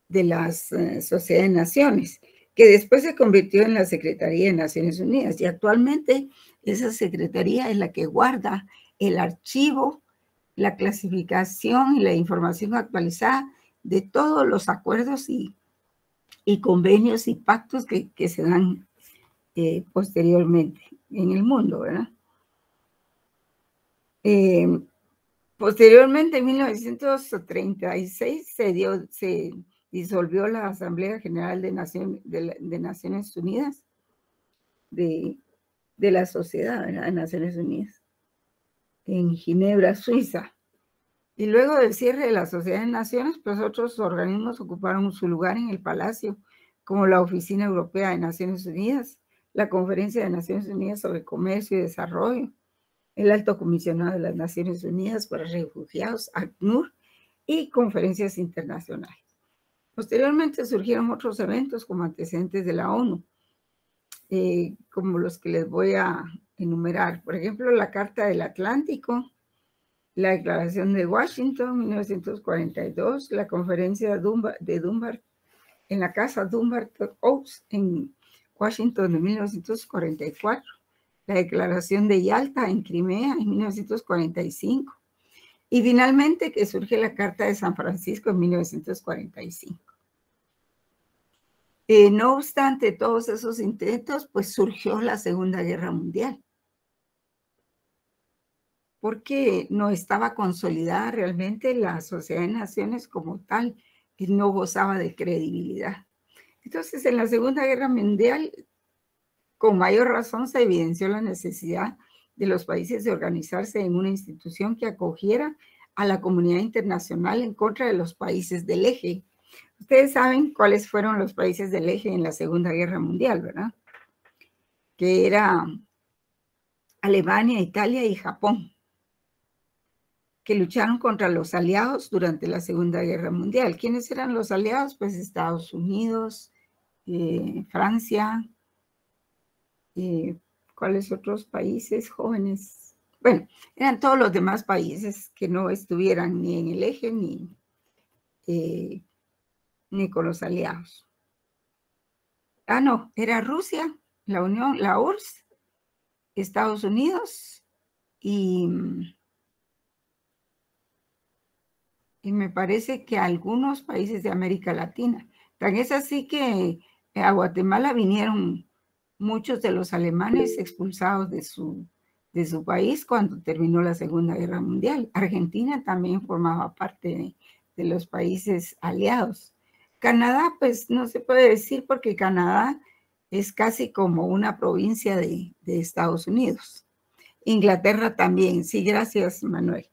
las Sociedades de Naciones, que después se convirtió en la Secretaría de Naciones Unidas. Y actualmente esa Secretaría es la que guarda el archivo, la clasificación y la información actualizada de todos los acuerdos y convenios y pactos que se dan posteriormente en el mundo, ¿verdad? Posteriormente, en 1936, se disolvió la Asamblea General de Naciones Unidas, de la Sociedad, ¿verdad?, de Naciones Unidas, en Ginebra, Suiza. Y luego del cierre de la Sociedad de Naciones, pues otros organismos ocuparon su lugar en el Palacio, como la Oficina Europea de Naciones Unidas, la Conferencia de Naciones Unidas sobre Comercio y Desarrollo, el Alto Comisionado de las Naciones Unidas para Refugiados, ACNUR, y conferencias internacionales. Posteriormente surgieron otros eventos como antecedentes de la ONU, como los que les voy a enumerar. Por ejemplo, la Carta del Atlántico, la Declaración de Washington, 1942, la Conferencia de Dunbar en la Casa Dunbar Oaks en Washington de 1944, la Declaración de Yalta en Crimea en 1945, y finalmente que surge la Carta de San Francisco en 1945. No obstante todos esos intentos, pues surgió la Segunda Guerra Mundial, porque no estaba consolidada realmente la Sociedad de Naciones como tal, y no gozaba de credibilidad. Entonces, en la Segunda Guerra Mundial, con mayor razón se evidenció la necesidad de los países de organizarse en una institución que acogiera a la comunidad internacional en contra de los países del eje. Ustedes saben cuáles fueron los países del eje en la Segunda Guerra Mundial, ¿verdad? Que era Alemania, Italia y Japón, que lucharon contra los aliados durante la Segunda Guerra Mundial. ¿Quiénes eran los aliados? Pues Estados Unidos, Francia, ¿cuáles otros países jóvenes? Bueno, eran todos los demás países que no estuvieran ni en el eje ni con los aliados. Ah, no, era Rusia, la Unión, la URSS, Estados Unidos y me parece que algunos países de América Latina. Tan es así que a Guatemala vinieron muchos de los alemanes expulsados de su país cuando terminó la Segunda Guerra Mundial. Argentina también formaba parte de los países aliados. Canadá, pues no se puede decir porque Canadá es casi como una provincia de Estados Unidos. Inglaterra también, sí, gracias Manuel.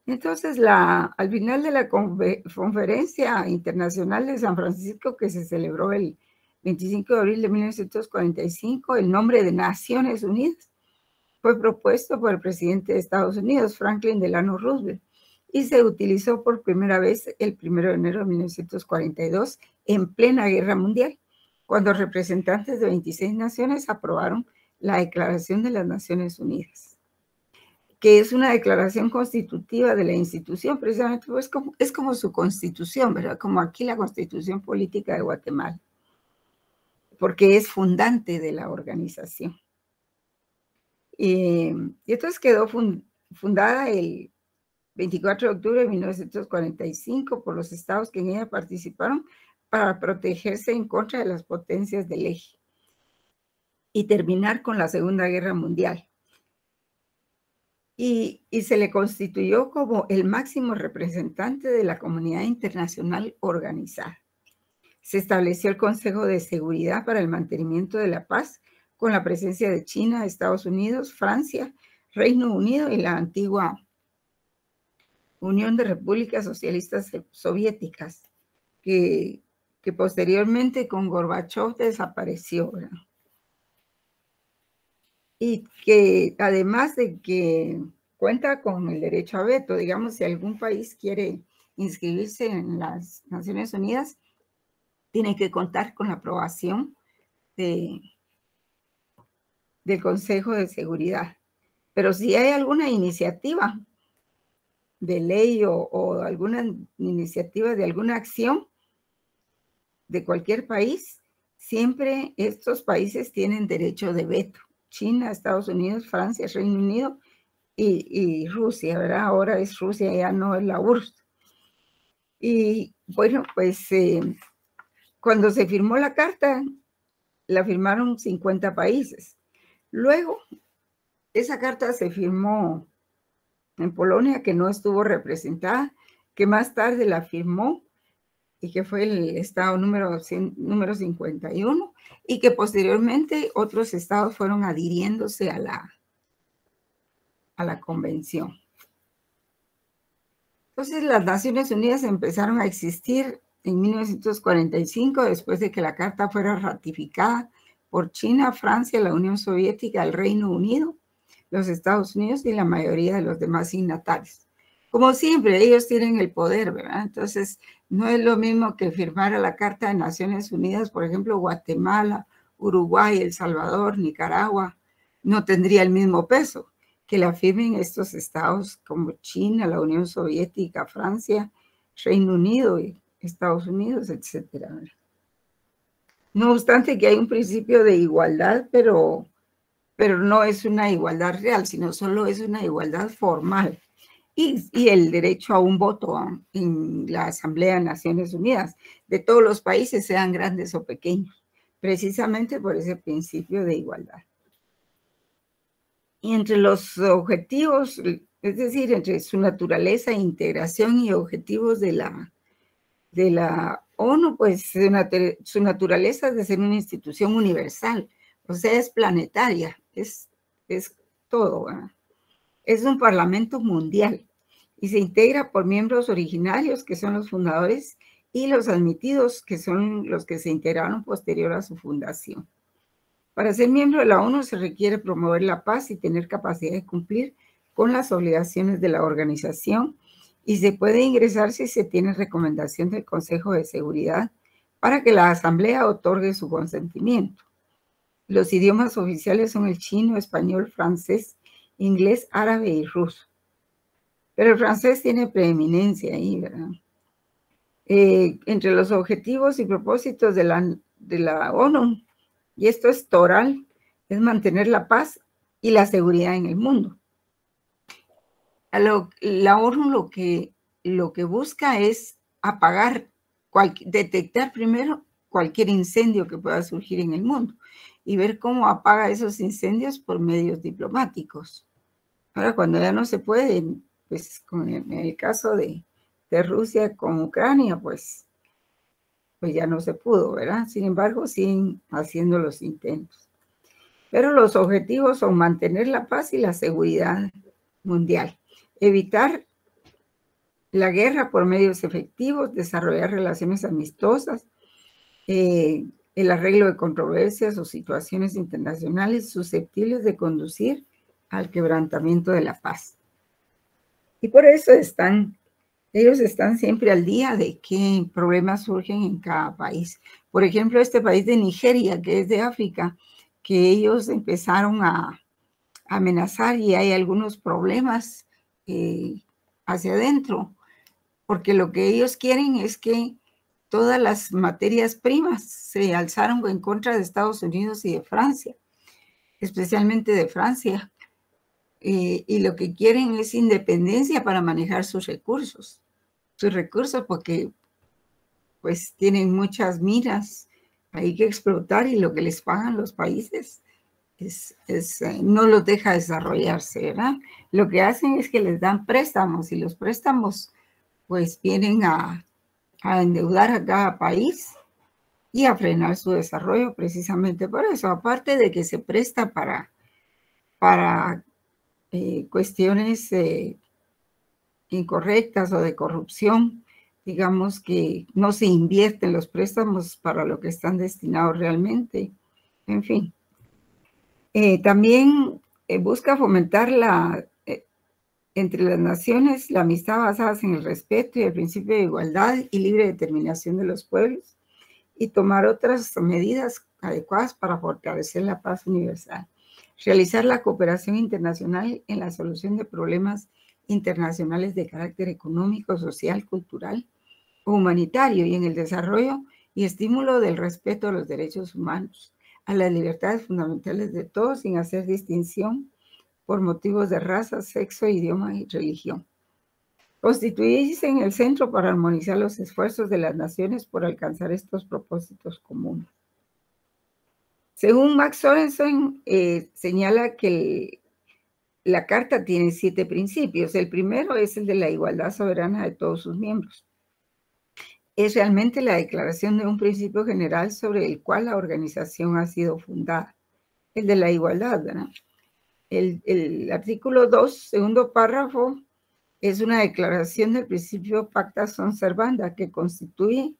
Entonces, al final de la Conferencia Internacional de San Francisco, que se celebró el 25 de abril de 1945, el nombre de Naciones Unidas fue propuesto por el presidente de Estados Unidos, Franklin Delano Roosevelt, y se utilizó por primera vez el 1 de enero de 1942 en plena Guerra Mundial, cuando representantes de 26 naciones aprobaron la Declaración de las Naciones Unidas, que es una declaración constitutiva de la institución, precisamente pues es como su constitución, ¿verdad? Como aquí la Constitución Política de Guatemala, porque es fundante de la organización. Y entonces quedó fundada el 24 de octubre de 1945 por los estados que en ella participaron para protegerse en contra de las potencias del eje. y terminar con la Segunda Guerra Mundial. Y se le constituyó como el máximo representante de la comunidad internacional organizada. Se estableció el Consejo de Seguridad para el Mantenimiento de la Paz con la presencia de China, Estados Unidos, Francia, Reino Unido y la antigua Unión de Repúblicas Socialistas Soviéticas, que posteriormente con Gorbachov desapareció, ¿verdad? Y que además de que cuenta con el derecho a veto, digamos, si algún país quiere inscribirse en las Naciones Unidas, tiene que contar con la aprobación del Consejo de Seguridad. Pero si hay alguna iniciativa de ley o alguna iniciativa de alguna acción de cualquier país, siempre estos países tienen derecho de veto. China, Estados Unidos, Francia, Reino Unido y Rusia, ¿verdad? Ahora es Rusia, ya no es la URSS. Y bueno, pues cuando se firmó la carta, la firmaron 50 países. Luego, esa carta se firmó en Polonia, que no estuvo representada, que más tarde la firmó y que fue el estado número 51, y que posteriormente otros estados fueron adhiriéndose a la convención. Entonces, las Naciones Unidas empezaron a existir en 1945, después de que la carta fuera ratificada por China, Francia, la Unión Soviética, el Reino Unido, los Estados Unidos y la mayoría de los demás signatarios. Como siempre, ellos tienen el poder, ¿verdad? Entonces, no es lo mismo que firmar a la Carta de Naciones Unidas, por ejemplo, Guatemala, Uruguay, El Salvador, Nicaragua, no tendría el mismo peso que la firmen estos estados como China, la Unión Soviética, Francia, Reino Unido y Estados Unidos, etcétera. No obstante que hay un principio de igualdad, pero no es una igualdad real, sino solo es una igualdad formal. Y el derecho a un voto en la Asamblea de Naciones Unidas de todos los países, sean grandes o pequeños, precisamente por ese principio de igualdad. Y entre los objetivos, es decir, entre su naturaleza, integración y objetivos de la ONU, pues su naturaleza es de ser una institución universal, o sea, es planetaria, es todo, ¿verdad? Es un parlamento mundial y se integra por miembros originarios, que son los fundadores, y los admitidos, que son los que se integraron posterior a su fundación. Para ser miembro de la ONU se requiere promover la paz y tener capacidad de cumplir con las obligaciones de la organización, y se puede ingresar si se tiene recomendación del Consejo de Seguridad para que la Asamblea otorgue su consentimiento. Los idiomas oficiales son el chino, español, francés, inglés, árabe y ruso. Pero el francés tiene preeminencia ahí, ¿verdad? Entre los objetivos y propósitos de la ONU, y esto es toral, es mantener la paz y la seguridad en el mundo. La ONU lo que busca es apagar, detectar primero cualquier incendio que pueda surgir en el mundo y ver cómo apaga esos incendios por medios diplomáticos. Ahora, cuando ya no se puede, pues en el caso de Rusia con Ucrania, pues ya no se pudo, ¿verdad? Sin embargo, siguen haciendo los intentos. Pero los objetivos son mantener la paz y la seguridad mundial, evitar la guerra por medios efectivos, desarrollar relaciones amistosas, el arreglo de controversias o situaciones internacionales susceptibles de conducir al quebrantamiento de la paz. Y por eso ellos están siempre al día de qué problemas surgen en cada país. Por ejemplo, este país de Nigeria, que es de África, que ellos empezaron a amenazar, y hay algunos problemas hacia adentro, porque lo que ellos quieren es que todas las materias primas se alzaron en contra de Estados Unidos y de Francia, especialmente de Francia, y lo que quieren es independencia para manejar sus recursos porque pues tienen muchas minas ahí que explotar, y lo que les pagan los países no los deja desarrollarse, ¿verdad? Lo que hacen es que les dan préstamos y los préstamos pues vienen a endeudar a cada país y a frenar su desarrollo precisamente por eso. Aparte de que se presta para cuestiones incorrectas o de corrupción, digamos que no se invierten los préstamos para lo que están destinados realmente. En fin. También busca fomentar entre las naciones la amistad basada en el respeto y el principio de igualdad y libre determinación de los pueblos y tomar otras medidas adecuadas para fortalecer la paz universal. Realizar la cooperación internacional en la solución de problemas internacionales de carácter económico, social, cultural o humanitario y en el desarrollo y estímulo del respeto a los derechos humanos, a las libertades fundamentales de todos sin hacer distinción por motivos de raza, sexo, idioma y religión. Constituirse en el centro para armonizar los esfuerzos de las naciones por alcanzar estos propósitos comunes. Según Max Sorensen, señala que la Carta tiene 7 principios. El primero es el de la igualdad soberana de todos sus miembros. Es realmente la declaración de un principio general sobre el cual la organización ha sido fundada, el de la igualdad, ¿verdad? El artículo 2, segundo párrafo, es una declaración del principio pacta sunt servanda, que constituye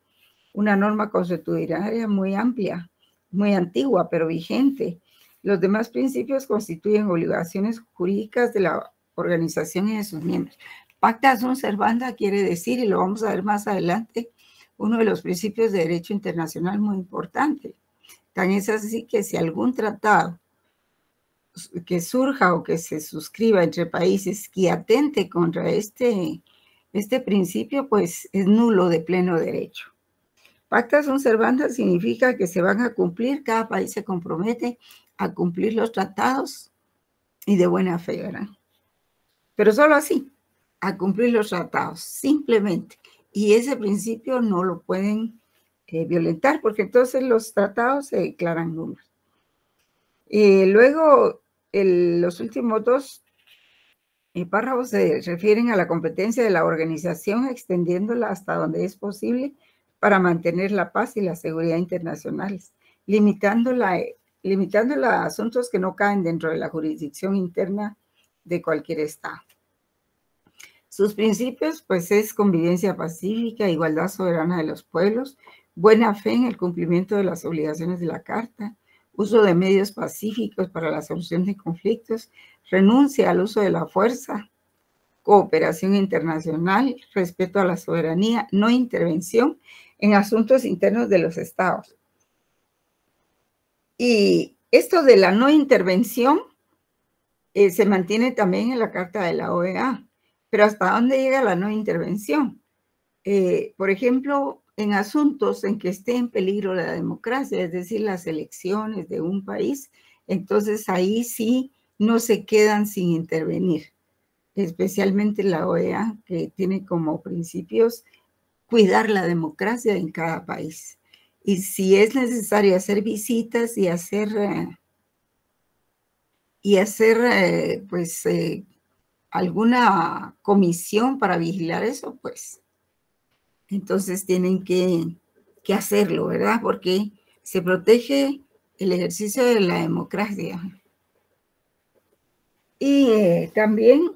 una norma consuetudinaria muy amplia, muy antigua, pero vigente. Los demás principios constituyen obligaciones jurídicas de la organización y de sus miembros. Pacta sunt servanda quiere decir, y lo vamos a ver más adelante, uno de los principios de derecho internacional muy importante. Tan es así que si algún tratado que surja o que se suscriba entre países que atente contra este principio, pues es nulo de pleno derecho. Pacta sunt servanda significa que se van a cumplir, cada país se compromete a cumplir los tratados y de buena fe, ¿verdad? Pero solo así, a cumplir los tratados, simplemente. Y ese principio no lo pueden violentar, porque entonces los tratados se declaran nulos. Luego, los últimos 2 párrafos se refieren a la competencia de la organización, extendiéndola hasta donde es posible para mantener la paz y la seguridad internacionales, limitándola a asuntos que no caen dentro de la jurisdicción interna de cualquier Estado. Sus principios, pues, es convivencia pacífica, igualdad soberana de los pueblos, buena fe en el cumplimiento de las obligaciones de la Carta, uso de medios pacíficos para la solución de conflictos, renuncia al uso de la fuerza, cooperación internacional, respeto a la soberanía, no intervención en asuntos internos de los estados. Y esto de la no intervención se mantiene también en la Carta de la OEA. Pero ¿hasta dónde llega la no intervención? Por ejemplo, en asuntos en que esté en peligro la democracia, es decir, las elecciones de un país, entonces ahí sí no se quedan sin intervenir, especialmente la OEA, que tiene como principios cuidar la democracia en cada país. Y si es necesario hacer visitas y hacer alguna comisión para vigilar eso, pues entonces tienen que hacerlo, ¿verdad? Porque se protege el ejercicio de la democracia. Y también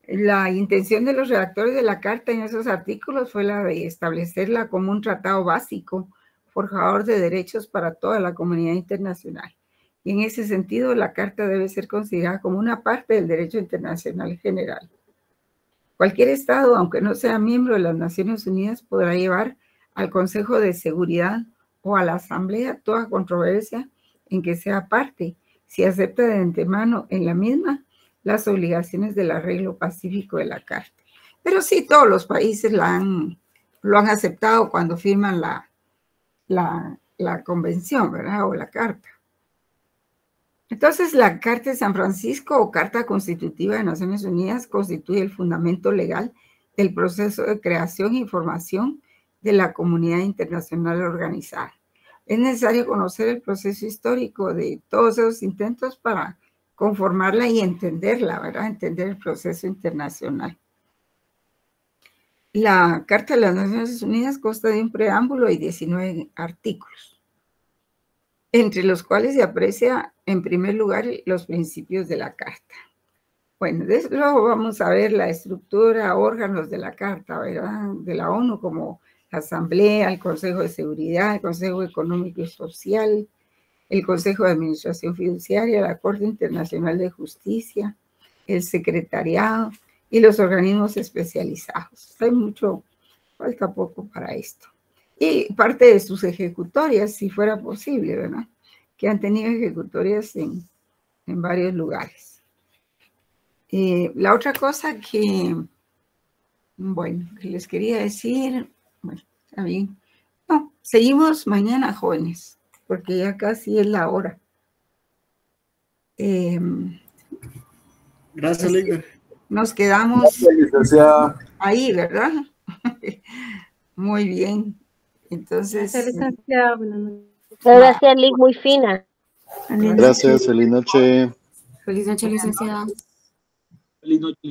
la intención de los redactores de la Carta en esos artículos fue la de establecerla como un tratado básico, forjador de derechos para toda la comunidad internacional. Y en ese sentido, la Carta debe ser considerada como una parte del derecho internacional general. Cualquier Estado, aunque no sea miembro de las Naciones Unidas, podrá llevar al Consejo de Seguridad o a la Asamblea toda controversia en que sea parte, si acepta de antemano en la misma las obligaciones del arreglo pacífico de la Carta. Pero sí, todos los países lo han aceptado cuando firman la convención, ¿verdad? O la Carta. Entonces, la Carta de San Francisco o Carta Constitutiva de Naciones Unidas constituye el fundamento legal del proceso de creación y formación de la comunidad internacional organizada. es necesario conocer el proceso histórico de todos esos intentos para conformarla y entenderla, ¿verdad? Entender el proceso internacional. La Carta de las Naciones Unidas consta de un preámbulo y 19 artículos, entre los cuales se aprecia en primer lugar los principios de la Carta. Bueno, luego vamos a ver la estructura, órganos de la Carta, ¿verdad? De la ONU, como la Asamblea, el Consejo de Seguridad, el Consejo Económico y Social, el Consejo de Administración Fiduciaria, la Corte Internacional de Justicia, el Secretariado y los organismos especializados. Hay mucho, falta poco para esto. Y parte de sus ejecutorias, si fuera posible, ¿verdad? Que han tenido ejecutorias en varios lugares. La otra cosa que, bueno, que les quería decir, bueno, está bien. No, seguimos mañana, jóvenes, porque ya casi es la hora. Gracias, Liga. Nos quedamos ahí, ¿verdad? Muy bien. Entonces. Gracias, Liz, muy fina. Gracias, feliz noche. Feliz noche, licenciada. Feliz noche.